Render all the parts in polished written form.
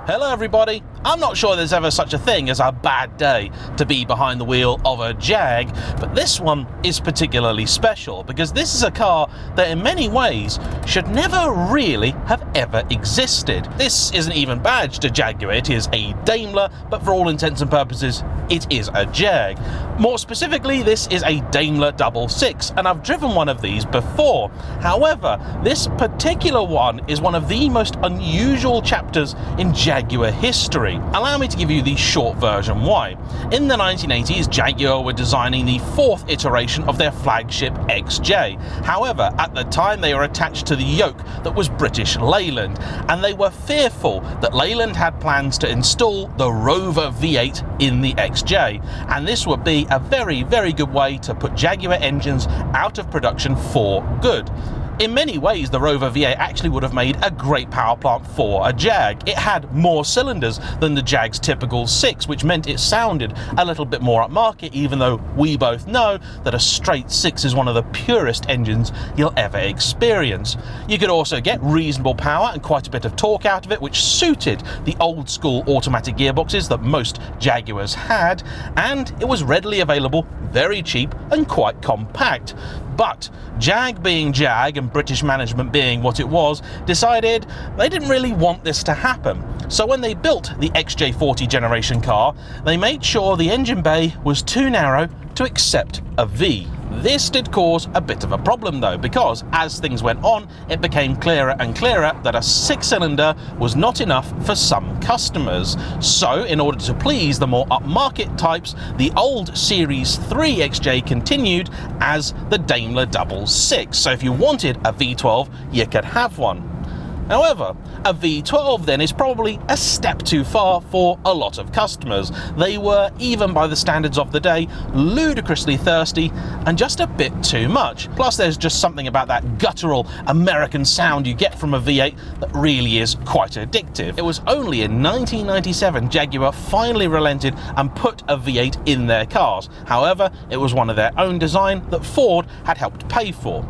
Hello everybody. I'm not sure there's ever such a thing as a bad day to be behind the wheel of a Jag, but this one is particularly special because this is a car that in many ways should never really have ever existed. This isn't even badged a Jaguar, it is a Daimler, but for all intents and purposes it is a Jag. More specifically, this is a Daimler 66, and I've driven one of these before. However, this particular one is one of the most unusual chapters in Jaguar history. Allow me to give you the short version why. In the 1980s, Jaguar were designing the fourth iteration of their flagship XJ. However, at the time they were attached to the yoke that was British Leyland, and they were fearful that Leyland had plans to install the Rover V8 in the XJ, and this would be a very, very good way to put Jaguar engines out of production for good. In many ways, the Rover V8 actually would have made a great power plant for a Jag. It had more cylinders than the Jag's typical 6, which meant it sounded a little bit more upmarket, even though we both know that a straight 6 is one of the purest engines you'll ever experience. You could also get reasonable power and quite a bit of torque out of it, which suited the old school automatic gearboxes that most Jaguars had, and it was readily available, very cheap and quite compact. But Jag being Jag and British management being what it was, decided they didn't really want this to happen. So when they built the XJ40 generation car, they made sure the engine bay was too narrow to accept a V. This did cause a bit of a problem though, because as things went on, it became clearer and clearer that a 6-cylinder was not enough for some customers. So in order to please the more upmarket types, the old Series 3 XJ continued as the Daimler 66. So if you wanted a V12, you could have one. However, a V12 then is probably a step too far for a lot of customers. They were, even by the standards of the day, ludicrously thirsty and just a bit too much. Plus there's just something about that guttural American sound you get from a V8 that really is quite addictive. It was only in 1997 Jaguar finally relented and put a V8 in their cars. However, it was one of their own design that Ford had helped pay for.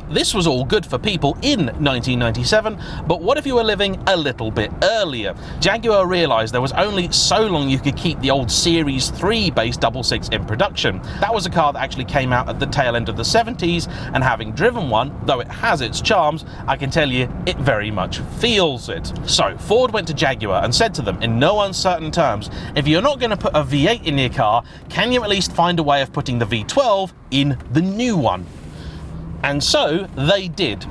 This was all good for people in 1997, but what if you were living a little bit earlier? Jaguar realised there was only so long you could keep the old Series 3 based 66 in production. That was a car that actually came out at the tail end of the 70s, and having driven one, though it has its charms, I can tell you it very much feels it. So Ford went to Jaguar and said to them in no uncertain terms, if you're not going to put a V8 in your car, can you at least find a way of putting the V12 in the new one? And so they did,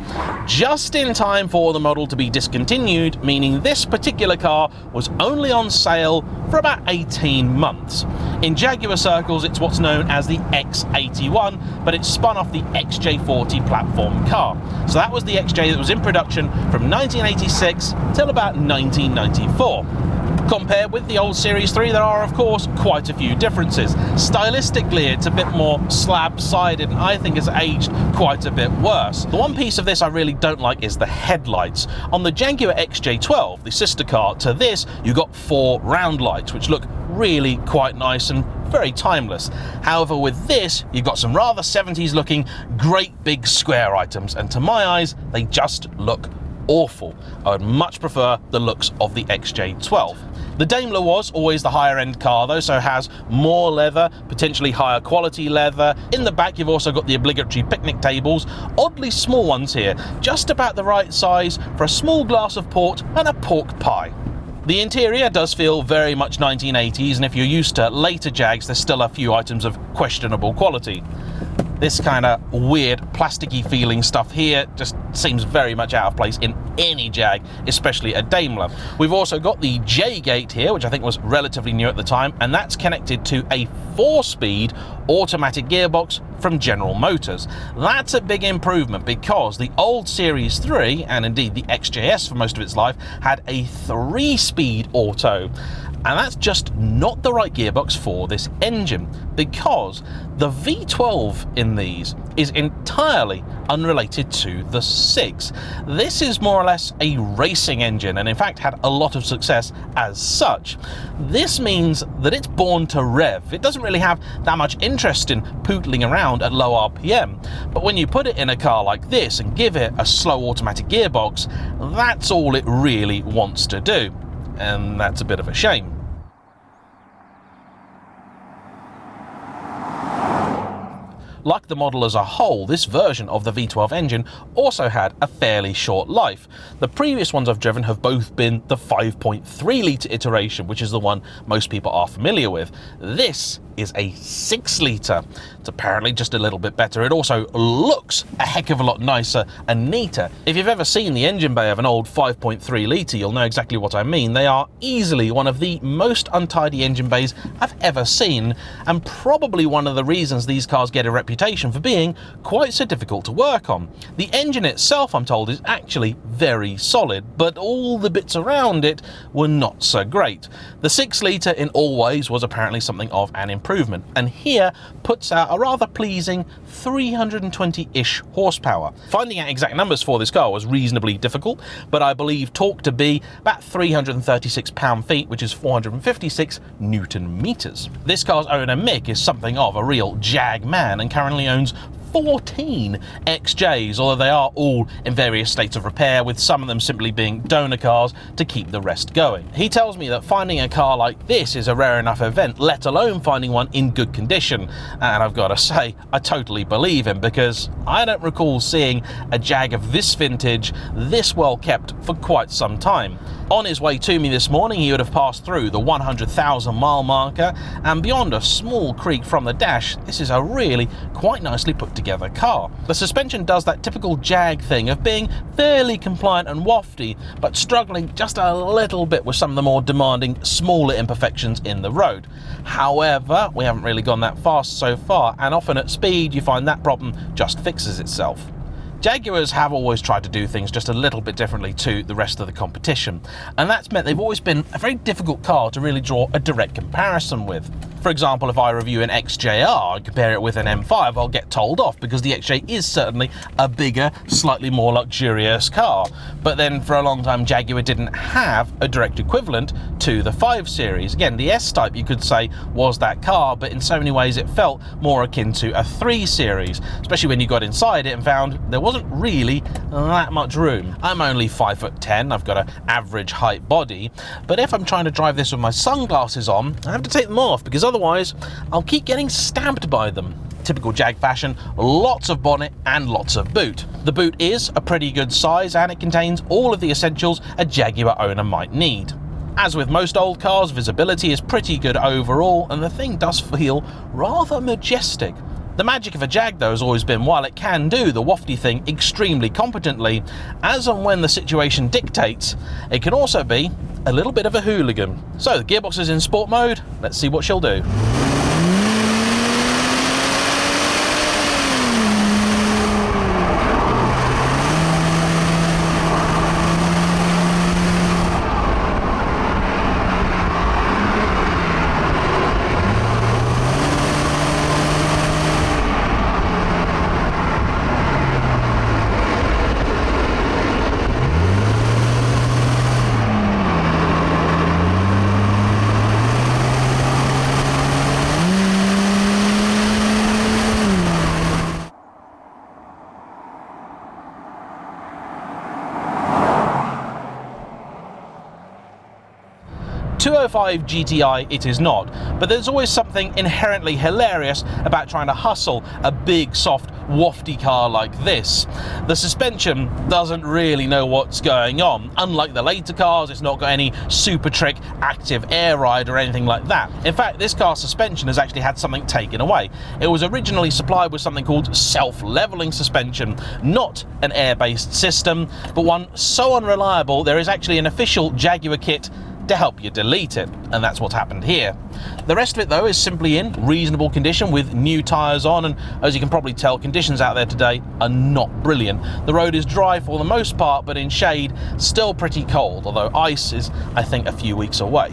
just in time for the model to be discontinued, meaning this particular car was only on sale for about 18 months. In Jaguar circles, it's what's known as the X81, but it spun off the XJ40 platform car. So that was the XJ that was in production from 1986 till about 1994. Compared with the old Series 3, there are of course quite a few differences. Stylistically, it's a bit more slab-sided and I think has aged quite a bit worse. The one piece of this I really don't like is the headlights. On the Jaguar XJ12, the sister car to this, you got 4 round lights, which look really quite nice and very timeless. However, with this, you've got some rather 70s looking great big square items, and to my eyes, they just look awful. I would much prefer the looks of the XJ12. The Daimler was always the higher end car though, so has more leather, potentially higher quality leather. In the back you've also got the obligatory picnic tables, oddly small ones here, just about the right size for a small glass of port and a pork pie. The interior does feel very much 1980s, and if you're used to later Jags, there's still a few items of questionable quality. This kind of weird plasticky feeling stuff here just seems very much out of place in any Jag, especially a Daimler. We've also got the J-gate here, which I think was relatively new at the time, and that's connected to a 4-speed automatic gearbox from General Motors. That's a big improvement because the old Series 3, and indeed the XJS for most of its life, had a 3-speed auto. And that's just not the right gearbox for this engine, because the V12 in these is entirely unrelated to the 6. This is more or less a racing engine, and in fact had a lot of success as such. This means that it's born to rev. It doesn't really have that much interest in pootling around at low RPM, but when you put it in a car like this and give it a slow automatic gearbox, that's all it really wants to do. And that's a bit of a shame. Like the model as a whole, this version of the V12 engine also had a fairly short life. The previous ones I've driven have both been the 5.3 litre iteration, which is the one most people are familiar with. This is a 6 litre. It's apparently just a little bit better. It also looks a heck of a lot nicer and neater. If you've ever seen the engine bay of an old 5.3 litre, you'll know exactly what I mean. They are easily one of the most untidy engine bays I've ever seen, and probably one of the reasons these cars get a reputation for being quite so difficult to work on. The engine itself, I'm told, is actually very solid, but all the bits around it were not so great. The 6 litre in all ways was apparently something of an improvement, and here puts out a rather pleasing 320-ish horsepower. Finding out exact numbers for this car was reasonably difficult, but I believe torque to be about 336 pound-feet, which is 456 Newton meters. This car's owner Mick is something of a real Jag man and currently owns 14 XJs, although they are all in various states of repair, with some of them simply being donor cars to keep the rest going. He tells me that finding a car like this is a rare enough event, let alone finding one in good condition. And I've got to say, I totally believe him, because I don't recall seeing a Jag of this vintage this well kept for quite some time. On his way to me this morning, he would have passed through the 100,000 mile marker, and beyond a small creak from the dash, this is a really quite nicely put together car. The suspension does that typical Jag thing of being fairly compliant and wafty, but struggling just a little bit with some of the more demanding, smaller imperfections in the road. However, we haven't really gone that fast so far, and often at speed you find that problem just fixes itself. Jaguars have always tried to do things just a little bit differently to the rest of the competition, and that's meant they've always been a very difficult car to really draw a direct comparison with. For example, if I review an XJR and compare it with an M5, I'll get told off because the XJ is certainly a bigger, slightly more luxurious car. But then for a long time, Jaguar didn't have a direct equivalent to the 5 Series. Again, the S-Type, you could say, was that car, but in so many ways it felt more akin to a 3 Series, especially when you got inside it and found there wasn't really that much room. I'm only 5'10", I've got an average height body, but if I'm trying to drive this with my sunglasses on, I have to take them off because otherwise I'll keep getting stabbed by them. Typical Jag fashion, lots of bonnet and lots of boot. The boot is a pretty good size and it contains all of the essentials a Jaguar owner might need. As with most old cars, visibility is pretty good overall and the thing does feel rather majestic. The magic of a Jag, though, has always been, while it can do the wafty thing extremely competently, as and when the situation dictates, it can also be a little bit of a hooligan. So the gearbox is in sport mode, let's see what she'll do. .205 GTI it is not, but there's always something inherently hilarious about trying to hustle a big, soft, wafty car like this. The suspension doesn't really know what's going on. Unlike the later cars, it's not got any super trick active air ride or anything like that. In fact, this car's suspension has actually had something taken away. It was originally supplied with something called self-leveling suspension, not an air-based system, but one so unreliable there is actually an official Jaguar kit to help you delete it, and that's what's happened here. The rest of it, though, is simply in reasonable condition with new tyres on, and as you can probably tell, conditions out there today are not brilliant. The road is dry for the most part, but in shade, still pretty cold, although ice is, I think, a few weeks away.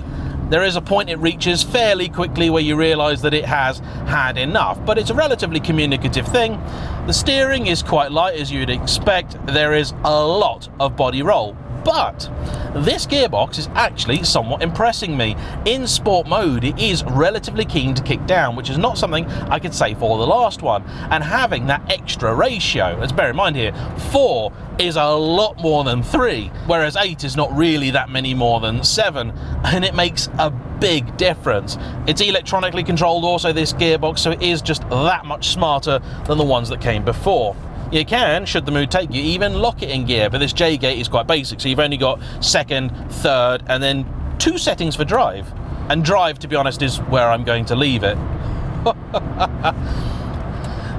There is a point it reaches fairly quickly where you realise that it has had enough, but it's a relatively communicative thing. The steering is quite light, as you'd expect. There is a lot of body roll, but this gearbox is actually somewhat impressing me. In sport mode, it is relatively keen to kick down, which is not something I could say for the last one. And having that extra ratio, let's bear in mind here, 4 is a lot more than 3, whereas 8 is not really that many more than 7, and it makes a big difference. It's electronically controlled also, this gearbox, so it is just that much smarter than the ones that came before. You can, should the mood take you, even lock it in gear, but this J-gate is quite basic, so you've only got second, third, and then 2 settings for drive. And drive, to be honest, is where I'm going to leave it.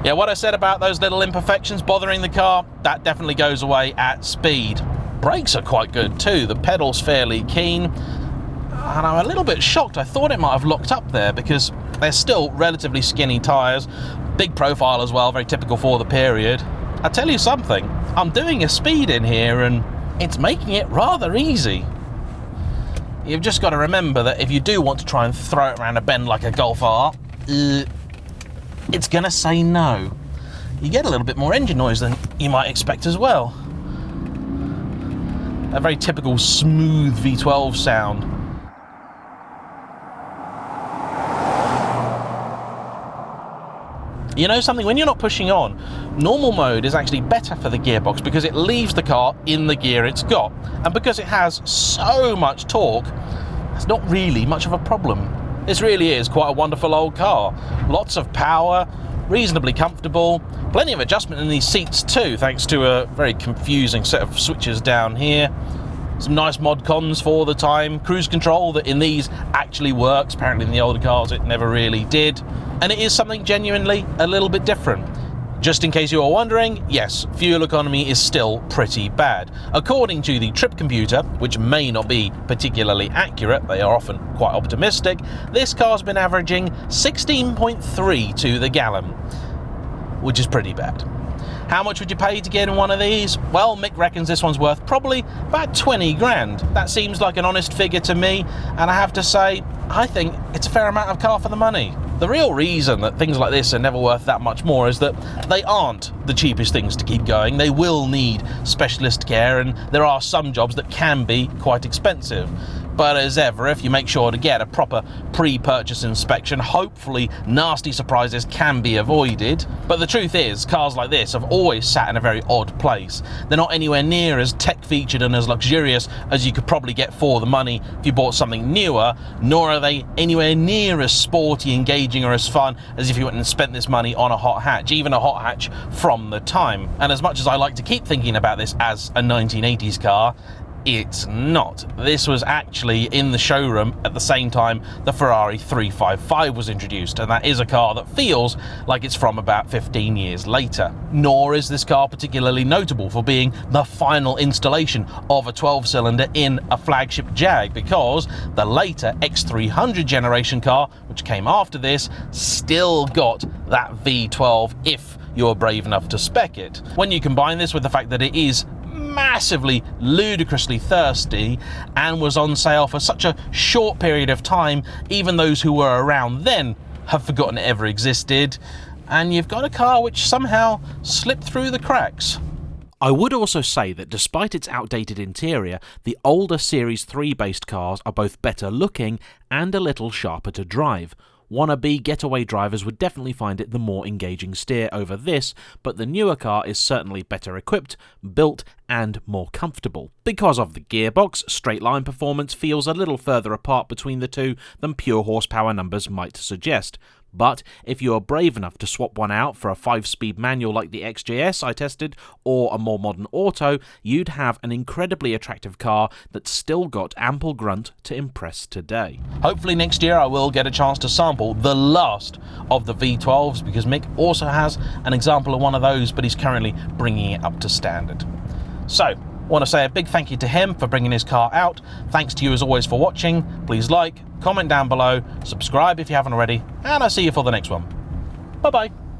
Yeah, what I said about those little imperfections bothering the car, that definitely goes away at speed. Brakes are quite good too, the pedal's fairly keen, and I'm a little bit shocked. I thought it might have locked up there because they're still relatively skinny tyres, big profile as well, very typical for the period. I tell you something, I'm doing a speed in here and it's making it rather easy. You've just got to remember that if you do want to try and throw it around a bend like a Golf R, it's going to say no. You get a little bit more engine noise than you might expect as well. A very typical smooth V12 sound. You know something, when you're not pushing on, normal mode is actually better for the gearbox because it leaves the car in the gear it's got. And because it has so much torque, it's not really much of a problem. This really is quite a wonderful old car. Lots of power, reasonably comfortable, plenty of adjustment in these seats too, thanks to a very confusing set of switches down here. Some nice mod cons for the time. Cruise control that in these actually works. Apparently in the older cars it never really did. And it is something genuinely a little bit different. Just in case you are wondering, yes, fuel economy is still pretty bad. According to the trip computer, which may not be particularly accurate, they are often quite optimistic, this car's been averaging 16.3 to the gallon, which is pretty bad. How much would you pay to get in one of these? Well, Mick reckons this one's worth probably about 20 grand. That seems like an honest figure to me, and I have to say, I think it's a fair amount of car for the money. The real reason that things like this are never worth that much more is that they aren't the cheapest things to keep going. They will need specialist care, and there are some jobs that can be quite expensive. But as ever, if you make sure to get a proper pre-purchase inspection, hopefully nasty surprises can be avoided. But the truth is, cars like this have always sat in a very odd place. They're not anywhere near as tech-featured and as luxurious as you could probably get for the money if you bought something newer, nor are they anywhere near as sporty, engaging, or as fun as if you went and spent this money on a hot hatch, even a hot hatch from the time. And as much as I like to keep thinking about this as a 1980s car, it's not. This was actually in the showroom at the same time the Ferrari 355 was introduced, and that is a car that feels like it's from about 15 years later. Nor is this car particularly notable for being the final installation of a 12-cylinder in a flagship Jag, because the later X300 generation car, which came after this, still got that V12 if you're brave enough to spec it. When you combine this with the fact that it is massively, ludicrously thirsty and was on sale for such a short period of time, even those who were around then have forgotten it ever existed, and you've got a car which somehow slipped through the cracks. I would also say that despite its outdated interior, the older Series 3 based cars are both better looking and a little sharper to drive. Wannabe getaway drivers would definitely find it the more engaging steer over this, but the newer car is certainly better equipped, built, and more comfortable. Because of the gearbox, straight line performance feels a little further apart between the two than pure horsepower numbers might suggest. But if you are brave enough to swap one out for a 5-speed manual like the XJS I tested, or a more modern auto, you'd have an incredibly attractive car that's still got ample grunt to impress today. Hopefully next year I will get a chance to sample the last of the V12s, because Mick also has an example of one of those, but he's currently bringing it up to standard. So, I want to say a big thank you to him for bringing his car out. Thanks to you as always for watching. Please like, comment down below, subscribe if you haven't already, and I'll see you for the next one. Bye bye.